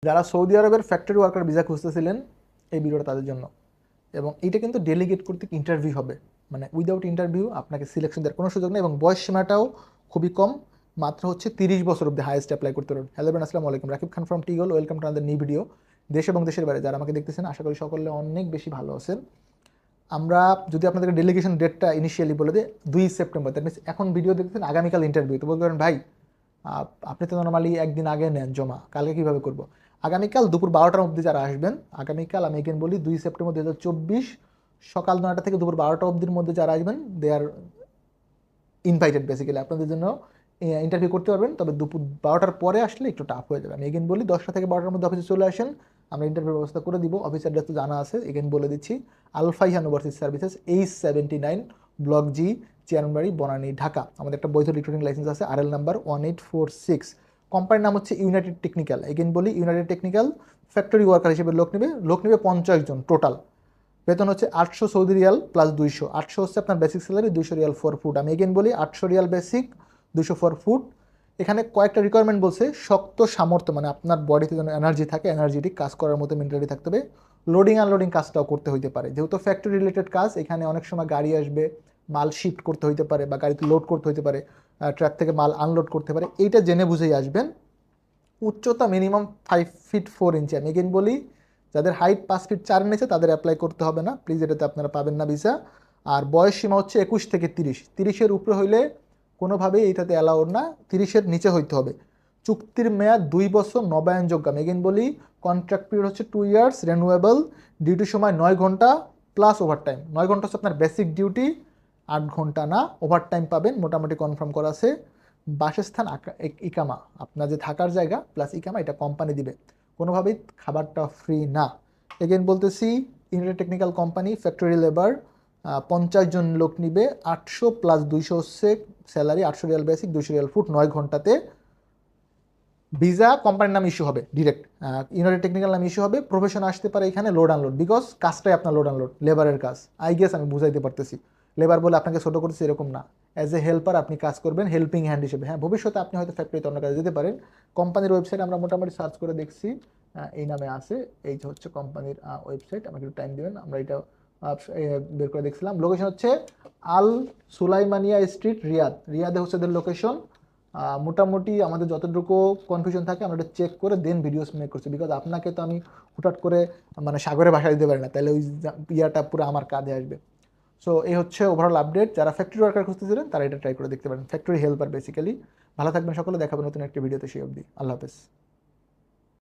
যারা সৌদি আরবের factory worker visa খুঁজতেছিলেন এই ভিডিওটা তাদের জন্য। এবং এইটা কিন্তু ডেলিগেট কর্তৃক ইন্টারভিউ হবে, মানে উইদাউট ইন্টারভিউ আপনাকে সিলেকশন দেওয়ার কোনো সুযোগ নেই এবং বয়স সীমাটাও খুবই কম, মাত্র হচ্ছে 30 বছর অব্দি হাইয়েস্ট অ্যাপ্লাই করতে পারবেন। হ্যালো বেন, আসসালামু আলাইকুম, রাকিব খান ফ্রম টিগল, welcome to another new video. দেশ এবং দেশের বাইরে যারা আমাকে দেখতেছেন আশা করি সকলে অনেক বেশি ভালো আছেন। আমরা যদি আপনাদেরকে ডেলিগেশন ডেটটা ইনিশিয়ালি বলে দিই 2 সেপ্টেম্বর, দ্যাট মিনস এখন ভিডিও দেখতেছেন আগামীকাল ইন্টারভিউ, তো বলতে পারেন ভাই আপনি তো নর্মালি একদিন আগে নেন জমা, কালকে কীভাবে করবো? আগামীকাল দুপুর 12টার মধ্যে যারা আসবেন, আগামীকাল আমি এগেন বলি 2 সেপ্টেম্বর 2024 সকাল 9টা থেকে দুপুর 12টা অবধির মধ্যে যারা আসবেন দে আর ইনভাইটেড বেসিক্যালি আপনাদের জন্য ইন্টারভিউ করতে পারবেন। তবে দুপুর 12টার পরে আসলে একটু টাফ হয়ে যাবে। আমি এগেন বলি 10টা থেকে 12টার মধ্যে অফিসে চলে আসেন, আমরা ইন্টারভিউ ব্যবস্থা করে দিব। অফিস অ্যাড্রেস তো জানা আছে, এগেন বলে দিচ্ছি, Alfaihan overseas services, H79 block G, Chairmanbari, Banani, Dhaka. আমাদের একটা বৈধ রিক্রুটিং লাইসেন্স আছে, RL নাম্বার 1846। কোম্পানির নাম হচ্ছে ইউনাইটেড টেকনিক্যাল। এগেন বলি ইউনাইটেড টেকনিক্যাল ফ্যাক্টরি ওয়ার্কার হিসেবে লোক নেবে 50 জন টোটাল। বেতন হচ্ছে 800 সৌদি রিয়াল প্লাস 200। 800 হচ্ছে আপনার basic salary, 200 Real for food. আমি এগেন বলি 800 রিয়াল বেসিক, 200 ফর ফুড। এখানে কয়েকটা রিকোয়ারমেন্ট বলছে, শক্ত সামর্থ্য, মানে আপনার বডিতে যেন এনার্জি থাকে, এনার্জেটিক কাজ করার মতো মেন্টালিটি থাকতে হবে। লোডিং আনলোডিং কাজটাও করতে হইতে পারে, যেহেতু ফ্যাক্টরি রিলেটেড কাজ, এখানে অনেক সময় গাড়ি আসবে, মাল শিফট করতে হইতে পারে বা গাড়িতে লোড করতে হইতে পারে, ট্রাক থেকে মাল আনলোড করতে পারে, এইটা জেনে বুঝেই আসবেন। উচ্চতা মিনিমাম 5 ফিট 4 ইঞ্চি। আমি এগেন বলি যাদের হাইট 5 ফিট 4 নিচে তাদের অ্যাপ্লাই করতে হবে না, প্লিজ, এটাতে আপনারা পাবেন না ভিসা। আর বয়স সীমা হচ্ছে 21 থেকে 30, 30-এর উপরে হইলে কোনোভাবেই এইটাতে অ্যালাউড না, 30-এর নিচে হইতে হবে। চুক্তির মেয়াদ 2 বছর, নবায়নযোগ্য। আমি এগেন বলি কন্ট্রাক্ট পিরিয়ড হচ্ছে 2 ইয়ার্স, রেনুয়েবল। ডিউটির সময় 9 ঘন্টা প্লাস ওভারটাইম। 9 ঘন্টা হচ্ছে আপনার বেসিক ডিউটি, 8 ঘন্টা না, ওভারটাইম পাবেন, মোটামুটি কনফার্ম করা আছে। বাসস্থান ইকামা, আপনার যে থাকার জায়গা প্লাস ইকামা, এটা কোম্পানি দিবে, কোনোভাবেই খাবারটা ফ্রি না। এগেন বলতেছি United Technical company, factory labour, 50 জন লোক নিবে। 800 প্লাস 200 হচ্ছে salary, 800 riyal basic, 200 riyal food, 9 ঘন্টাতে। ভিসা কোম্পানির নাম ইস্যু হবে ডিরেক্ট, ইউনাইটেড টেকনিক্যাল নাম ইস্যু হবে। প্রফেশন আসতে পারে এখানে লোড আনলোড, বিকজ কাজটাই আপনার লোড আনলোড, লেবারের কাজ। আই গেস আমি বুঝাইতে পারতেছি, লেবার বলে আপনাকে ছোটো করতেছি এরকম না। অ্যাজ এ হেল্পার আপনি কাজ করবেন, হেল্পিং হ্যান্ড হিসেবে। হ্যাঁ, ভবিষ্যতে আপনি হয়তো ফ্যাক্টরিতে অন্য কাজে যেতে পারেন। কোম্পানির ওয়েবসাইট আমরা মোটামুটি সার্চ করে দেখছি, এই নামে আছে। এই যে হচ্ছে কোম্পানির ওয়েবসাইট, আমাকে একটু টাইম দেবেন, আমরা এটা বের করে দেখছিলাম। লোকেশন হচ্ছে আল সুলাইমানিয়া স্ট্রিট, রিয়াদে হচ্ছে এদের লোকেশন। মোটামুটি আমাদের যতটুকু কনফিউশন থাকে আমরা এটা চেক করে দেন ভিডিওস মেক করছি, বিকজ আপনাকে তো আমি হুটহাট করে মানে সাগরে ভাষা দিতে পারি না, তাহলে ওই ইয়াটা পুরো আমার কাঁধে আসবে। সো এই হচ্ছে ওভারঅল আপডেট। যারা ফ্যাক্টরি ওয়ার্কার খুঁজতেছিলেন তারা এটা ট্রাই করে দেখতে পারেন, ফ্যাক্টরি হেল্পার বেসিক্যালি। ভালো থাকবেন সকলে, দেখাবেন নতুন একটা ভিডিওতে, সেই অবধি আল্লাহ হাফেজ।